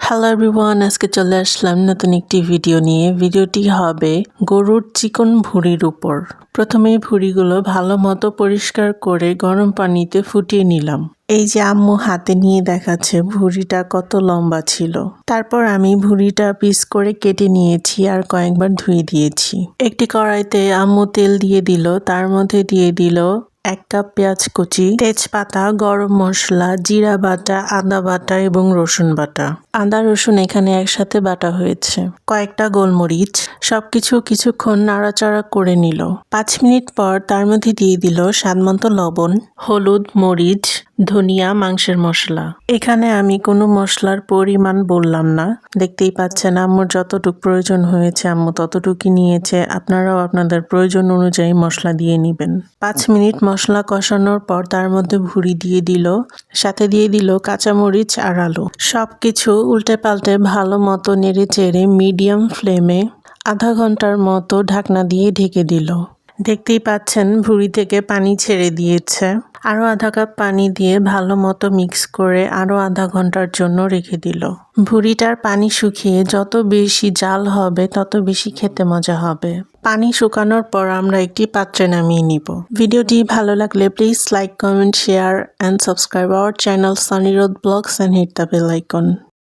Hello everyone, আজকে চলে আসলাম নতুন একটি ভিডিও নিয়ে। ভিডিওটি হবে গরুর চিকন ভুঁড়ির উপর। প্রথমেই ভুঁড়িগুলো ভালো মতো পরিষ্কার করে গরম পানিতে ফুটিয়ে নিলাম। এই যে আম্মু হাতে নিয়ে দেখাচ্ছে ভুঁড়িটা কত লম্বা ছিল। তারপর আমি ভুঁড়িটা পিস করে কেটে নিয়েছি আর কয়েকবার ধুয়ে দিয়েছি। একটি কড়াইতে আম্মু তেল দিয়ে দিল, তার মধ্যে দিয়ে দিল 1 কাপ পেঁয়াজ কুচি, তেজপাতা, গরম মশলা, জিরা বাটা, আদা বাটা এবং রসুন বাটা। আদা রসুন এখানে একসাথে বাটা হয়েছে। কয়েকটা গোলমরিচ, সবকিছু কিছুক্ষণ নাড়াচাড়া করে নিল। 5 মিনিট পর তার মধ্যে দিয়ে দিল স্বাদমতো লবণ, হলুদ, মরিচ, ধনিয়া, মাংসের মশলা। এখানে আমি কোনো মশলার পরিমাণ বললাম না, দেখতেই পাচ্ছেন আম্মুর যতটুকু প্রয়োজন হয়েছে আম্মু ততটুকুই নিয়েছে। আপনারাও আপনাদের প্রয়োজন অনুযায়ী মশলা দিয়ে নেবেন। 5 মিনিট মশলা কষানোর পর তার মধ্যে ভুঁড়ি দিয়ে দিল, সাথে দিয়ে দিল কাঁচামরিচ আর আলু। সবকিছু উল্টে পাল্টে ভালো মতো নেড়ে চেড়ে মিডিয়াম ফ্লেমে আধা ঘন্টার মতো ঢাকনা দিয়ে ঢেকে দিল। দেখতেই পাচ্ছেন ভুঁড়ি থেকে পানি ছেড়ে দিয়েছে। আরও আধা কাপ পানি দিয়ে ভালো মতো মিক্স করে আরও আধা ঘন্টার জন্য রেখে দিল। ভুঁড়িটার পানি শুকিয়ে যত বেশি জাল হবে তত বেশি খেতে মজা হবে। পানি শুকানোর পর আমরা একটি পাত্রে নামিয়ে নিব। ভিডিওটি ভালো লাগলে please like, comment, share and subscribe our channel Sunny রোদ blogs and hit the bell icon.